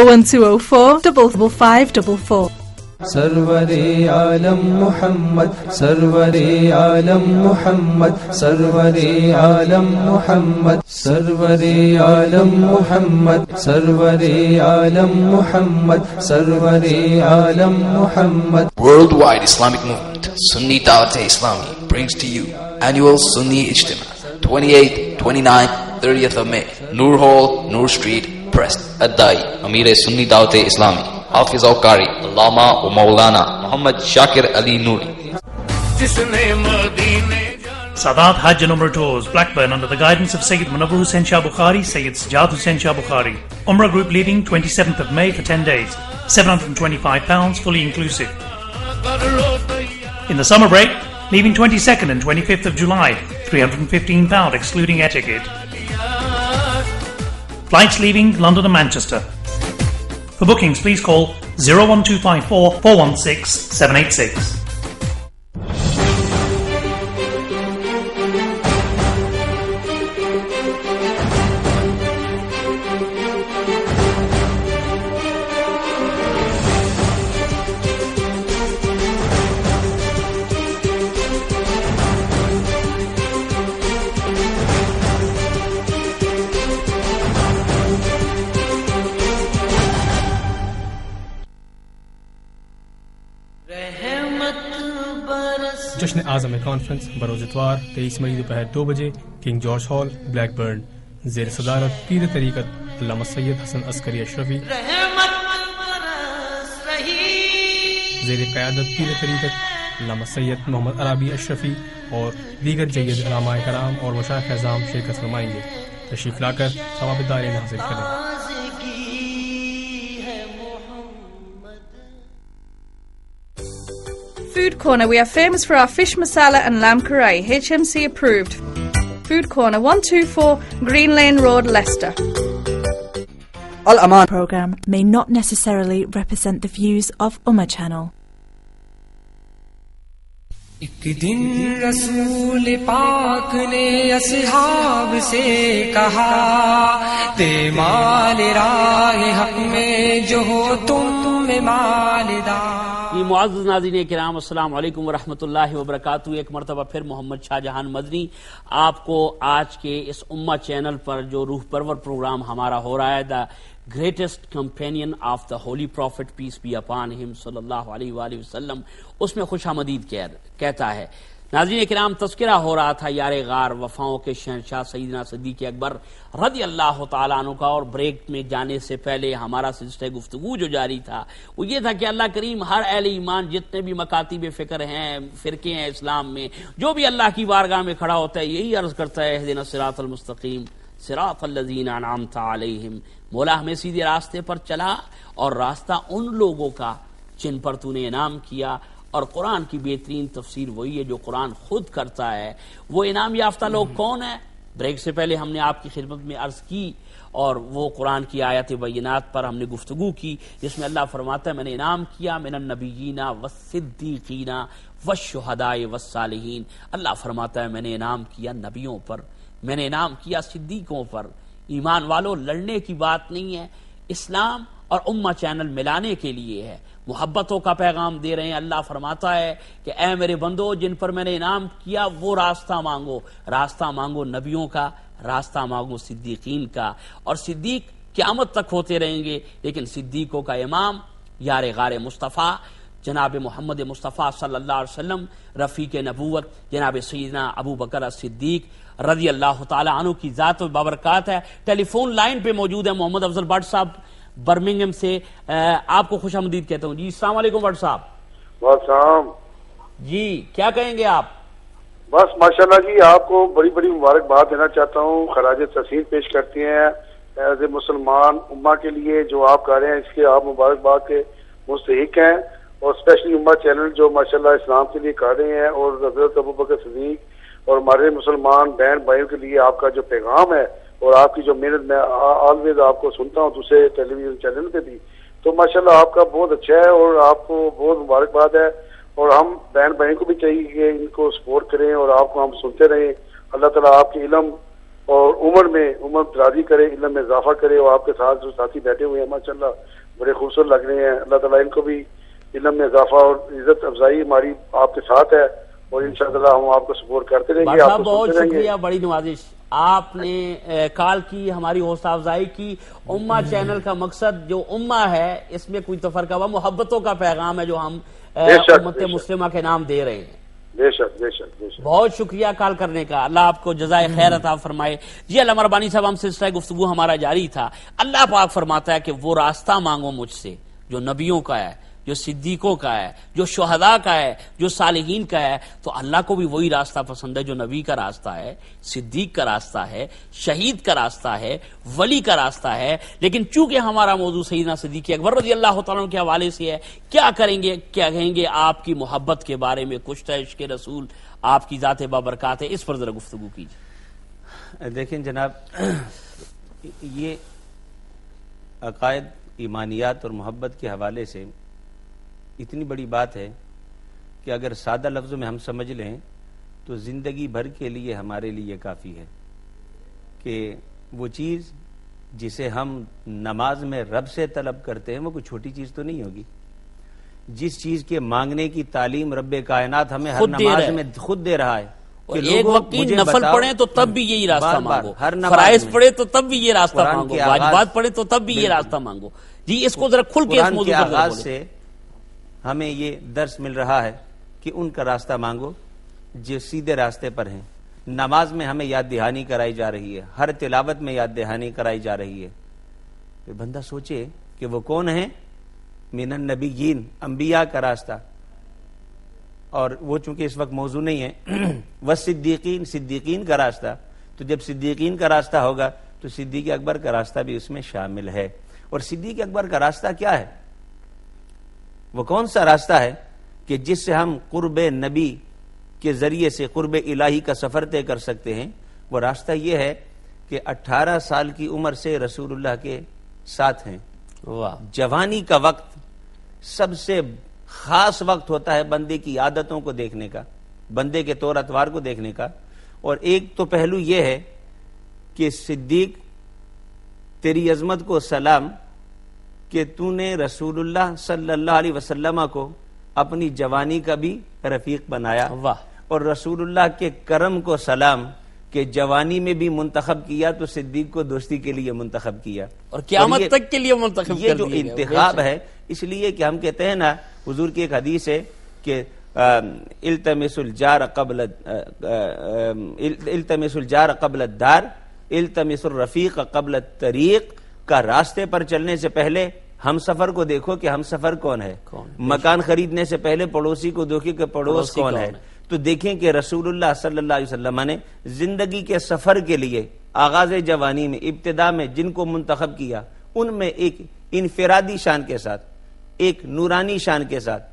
01204 55544. Server Alam Muhammad Sarwar Alam Muhammad Sarwar Alam Muhammad Sarwar Alam Muhammad Sarwar Alam Muhammad Sarwar Alam Muhammad. Worldwide Islamic Movement Sunni Dawat Islami brings to you annual Sunni Ijtima 28th, 29th, 30th of May, Noor Hall, Noor Street, Preston. Adai Amir Sunni Dawat Islami Hafiz al-Qari Allama wa Maulana Muhammad Shakir Ali Noori. Sadat Hajj and Umrah Tours, Blackburn, under the guidance of Sayyid Munawwar Hussain Shah Bukhari, Sayyid Sajjad Hussain Shah Bukhari. Umrah group leaving 27th of May for 10 days, £725 fully inclusive. In the summer break, leaving 22nd and 25th of July, £315 excluding air ticket. Flights leaving London and Manchester. For bookings, please call 01254 416 786. جشن اعظم conference بروز اتوار 23 مئی دوپہر 2 بجے King George Hall Blackburn, زیر صدارت پیر طریقت علامہ سید حسن عسکری اشرفی، زیر قیادت پیر طریقت علامہ سید محمد عربی اشرفی اور دیگر جید علماء کرام اور مشائخ اعظام شرکت فرمائیں گے. تشریف لا کر ثواب دارین حاصل کریں. Food Corner, we are famous for our fish masala and lamb curry, HMC approved. Food Corner, 124 Green Lane Road, Leicester. Al-Aman program may not necessarily represent the views of Ummah Channel. ایک دن رسول پاک نے اصحاب سے کہا، تے مال راہ حق میں جو ہو تم میں مالدار. معزز ناظرین کرام، السلام علیکم ورحمۃ اللہ وبرکاتہ. ایک مرتبہ پھر محمد شاہ جہان مدنی آپ کو آج کے اس امہ چینل پر جو روح پرور پروگرام ہمارا ہو رہا ہے، the greatest companion of the holy prophet peace be upon him صلی اللہ علیہ وآلہ وسلم، اس میں خوش آمدید کہتا ہے. ناظرین کرام، تذکرہ ہو رہا تھا یار غار وفاؤں کے شہنشاہ سیدنا صدیق اکبر رضی اللہ تعالیٰ عنہ کا، اور بریک میں جانے سے پہلے ہمارا سلسلہ گفتگو جو جاری تھا وہ یہ تھا کہ اللہ کریم ہر اہل ایمان جتنے بھی مکاتب فکر ہیں، فرقے ہیں اسلام میں، جو بھی اللہ کی بارگاہ میں کھڑا ہوتا ہے یہی عرض کرتا ہے اہدنا الصراط المستقیم صراط الذین انعمت علیہم، مولا ہمیں سیدھے راستے پر چلا اور راستہ ان لوگوں کا جن پر تو نے انعام کیا. اور قرآن کی بہترین تفسیر وہی ہے جو قرآن خود کرتا ہے. وہ انعام یافتہ لوگ کون ہیں؟ بریک سے پہلے ہم نے آپ کی خدمت میں عرض کی، اور وہ قرآن کی آیات بینات پر ہم نے گفتگو کی، جس میں اللہ فرماتا ہے میں نے انعام کیا من النبیین والصدیقین والشہداء والصالحین. اللہ فرماتا ہے میں نے انعام کیا نبیوں پر، میں نے انعام کیا صدیقوں پر. ایمان والو، لڑنے کی بات نہیں ہے، اسلام اور امہ چینل ملانے کے لیے ہے، محبتوں کا پیغام دے رہے ہیں. اللہ فرماتا ہے کہ اے میرے بندو جن پر میں نے انعام کیا وہ راستہ مانگو، راستہ مانگو نبیوں کا، راستہ مانگو صدیقین کا. اور صدیق قیامت تک ہوتے رہیں گے، لیکن صدیقوں کا امام یار غار مصطفیٰ جناب محمد مصطفیٰ صلی اللہ علیہ وسلم، رفیق نبوت جناب سیدنا ابو بکر صدیق رضی اللہ تعالی عنہ کی ذات و بابرکات ہے. ٹیلی فون لائن پہ موجود ہے محمد افضل بٹ صاحب برمنگھم سے. آپ کو خوش آمدید کہتا ہوں. جی السلام علیکم بٹ صاحب. السلام جی، کیا کہیں گے آپ؟ بس ماشاءاللہ جی، آپ کو بڑی بڑی مبارکباد دینا چاہتا ہوں، خراج تحسین پیش کرتی ہیں ایز اے مسلمان امہ کے لیے جو آپ کر رہے ہیں، اس کے آپ مبارکباد کے مستحق ہیں. اور اسپیشلی امہ چینل جو ماشاءاللہ اسلام کے لیے کر رہے ہیں، اور حضرت ابوبکر صدیق اور ہمارے مسلمان بہن بھائیوں کے لیے آپ کا جو پیغام ہے اور آپ کی جو محنت، میں آلویز آپ کو سنتا ہوں دوسرے ٹیلی ویژن چینل پہ بھی، تو ماشاءاللہ آپ کا بہت اچھا ہے اور آپ کو بہت مبارکباد ہے. اور ہم بہن بھائیوں کو بھی چاہیے کہ ان کو سپورٹ کریں اور آپ کو ہم سنتے رہیں. اللہ تعالیٰ آپ کے علم اور عمر دراز کرے، علم میں اضافہ کرے. اور آپ کے ساتھ جو ساتھی بیٹھے ہوئے ہیں ماشاءاللہ بڑے خوبصورت لگ رہے ہیں. اللہ تعالیٰ ان کو بھی علم میں اضافہ اور عزت افزائی ہماری آپ کے ساتھ ہے، اور انشاءاللہ ہم آپ کو سپورٹ کرتے رہیں گے. آپ کو بہت شکریہ، بڑی نوازش. آپ نے کال کی، ہماری حوصلہ افزائی کی. امہ چینل کا مقصد جو امہ ہے اس میں کوئی تفرقہ ہوا، محبتوں کا پیغام ہے جو ہم امت مسلمہ کے نام دے رہے ہیں. بے شک بے شک بے شک. بہت شکریہ کال کرنے کا. اللہ آپ کو جزائے خیر عطا فرمائے. جی علامہ ربانی صاحب، ہم سلسلہ گفتگو ہمارا جاری تھا. اللہ پاک فرماتا ہے کہ وہ راستہ مانگو مجھ سے جو نبیوں کا ہے، جو صدیقوں کا ہے، جو شہداء کا ہے، جو صالحین کا ہے. تو اللہ کو بھی وہی راستہ پسند ہے جو نبی کا راستہ ہے، صدیق کا راستہ ہے، شہید کا راستہ ہے، ولی کا راستہ ہے. لیکن چونکہ ہمارا موضوع سیدنا صدیق اکبر رضی اللہ تعالیٰ عنہ کے حوالے سے ہے، کیا کریں گے، کیا کہیں گے آپ کی محبت کے بارے میں، کچھ ہے عشق رسول، آپ کی ذات بابرکات ہے، اس پر ذرا گفتگو کیجیے. دیکھیں جناب، یہ عقائد، ایمانیات اور محبت کے حوالے سے اتنی بڑی بات ہے کہ اگر سادہ لفظوں میں ہم سمجھ لیں تو زندگی بھر کے لیے ہمارے لیے کافی ہے کہ وہ چیز جسے ہم نماز میں رب سے طلب کرتے ہیں وہ کوئی چھوٹی چیز تو نہیں ہوگی. جس چیز کے مانگنے کی تعلیم رب کائنات ہمیں ہر نماز میں خود دے رہا ہے. ایک وقت نفل پڑھیں تو تب بھی یہی راستہ مانگو، فرائض پڑھے تو تب بھی یہ راستہ مانگو، واجبات پڑھے تو تب بھی یہ راستہ مانگو. جی اس کو ذرا کھل کے اس موضوع پر آغاز سے ہمیں یہ درس مل رہا ہے کہ ان کا راستہ مانگو جو سیدھے راستے پر ہیں. نماز میں ہمیں یاد دہانی کرائی جا رہی ہے، ہر تلاوت میں یاد دہانی کرائی جا رہی ہے. پھر بندہ سوچے کہ وہ کون ہیں؟ من النبیین، انبیاء کا راستہ. اور وہ چونکہ اس وقت موضوع نہیں ہے، والصدیقین، صدیقین کا راستہ. تو جب صدیقین کا راستہ ہوگا تو صدیق اکبر کا راستہ بھی اس میں شامل ہے. اور صدیق اکبر کا راستہ کیا ہے؟ وہ کون سا راستہ ہے کہ جس سے ہم قرب نبی کے ذریعے سے قرب الہی کا سفر طے کر سکتے ہیں؟ وہ راستہ یہ ہے کہ 18 سال کی عمر سے رسول اللہ کے ساتھ ہیں. جوانی کا وقت سب سے خاص وقت ہوتا ہے بندے کی عادتوں کو دیکھنے کا، بندے کے طور اتوار کو دیکھنے کا. اور ایک تو پہلو یہ ہے کہ صدیق تیری عظمت کو سلام کہ تو نے رسول اللہ صلی اللہ علیہ وسلم کو اپنی جوانی کا بھی رفیق بنایا. اور رسول اللہ کے کرم کو سلام کہ جوانی میں بھی منتخب کیا تو صدیق کو دوستی کے لیے منتخب کیا اور قیامت تک کے لیے منتخب. یہ جو انتخاب ہے، اس لیے کہ ہم کہتے ہیں نا، حضور کی ایک حدیث ہے کہ التمس الجار قبل الدار، التمس الرفیق قبل الطریق. کا راستے پر چلنے سے پہلے ہم سفر کو دیکھو کہ ہم سفر کون ہے. مکان خریدنے سے پہلے پڑوسی کو دیکھو کہ پڑوس کون ہے. تو دیکھیں کہ رسول اللہ صلی اللہ علیہ وسلم نے زندگی کے سفر کے لیے آغاز جوانی میں، ابتدا میں جن کو منتخب کیا، ان میں ایک انفرادی شان کے ساتھ، ایک نورانی شان کے ساتھ،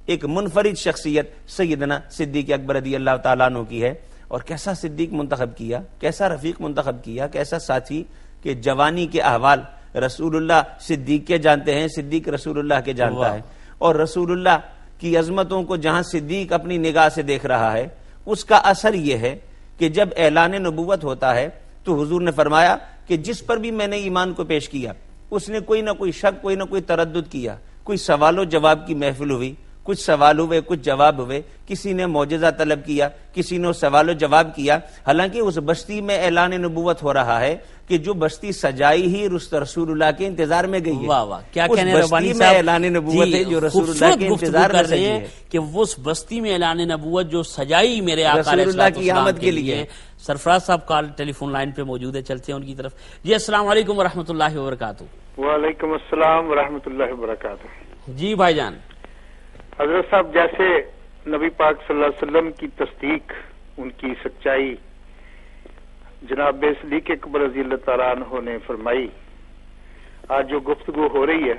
ایک منفرد شخصیت سیدنا صدیق اکبر رضی اللہ تعالیٰ عنہ کی ہے. اور کیسا صدیق منتخب کیا، کیسا رفیق منتخب کیا، کیسا ساتھی کہ جوانی کے احوال رسول اللہ صدیق کے جانتے ہیں، صدیق رسول اللہ کے جانتا ہے. اور رسول اللہ کی عظمتوں کو جہاں صدیق اپنی نگاہ سے دیکھ رہا ہے، اس کا اثر یہ ہے کہ جب اعلان نبوت ہوتا ہے تو حضور نے فرمایا کہ جس پر بھی میں نے ایمان کو پیش کیا اس نے کوئی نہ کوئی شک، کوئی نہ کوئی تردد کیا. کوئی سوال و جواب کی محفل ہوئی، کچھ سوال ہوئے، کچھ جواب ہوئے، کسی نے معجزہ طلب کیا، کسی نے سوال و جواب کیا. حالانکہ اس بستی میں اعلان نبوت ہو رہا ہے کہ جو بستی سجائی ہی رسول اللہ کے انتظار میں گئی ہے. واہ واہ، کیا کہنے ربانی صاحب، اعلان نبوت ہے جو رسول اللہ کے انتظار میں سجی ہے، کہ اس بستی میں اعلان نبوت جو سجائی میرے آقا رسول اللہ کی آمد کے لیے. سرفراز صاحب کال ٹیلی فون لائن پہ موجود ہے، چلتے ہیں ان کی طرف. جی السلام علیکم ورحمۃ اللہ وبرکاتہ. وعلیکم السلام ورحمۃ اللہ وبرکاتہ. جی بھائی جان. حضرت صاحب، جیسے نبی پاک صلی اللہ علیہ وسلم کی تصدیق، ان کی سچائی جناب صدیق اکبر رضی اللہ تعالیٰ عنہ نے فرمائی، آج جو گفتگو ہو رہی ہے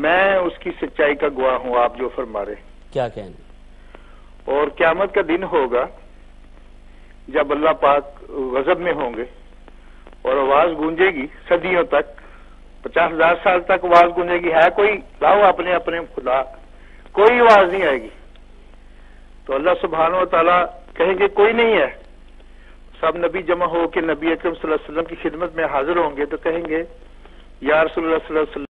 میں اس کی سچائی کا گواہ ہوں. آپ جو فرما رہے کیا کہنے. اور قیامت کا دن ہوگا جب اللہ پاک غضب میں ہوں گے اور آواز گونجے گی صدیوں تک، 50,000 سال تک آواز گونجے گی، ہے کوئی؟ لاؤ اپنے اپنے خدا. کوئی آواز نہیں آئے گی. تو اللہ سبحانہ و تعالیٰ کہیں گے کوئی نہیں ہے. سب نبی جمع ہو کے نبی اکرم صلی اللہ علیہ وسلم کی خدمت میں حاضر ہوں گے تو کہیں گے یا رسول اللہ صلی اللہ علیہ وسلم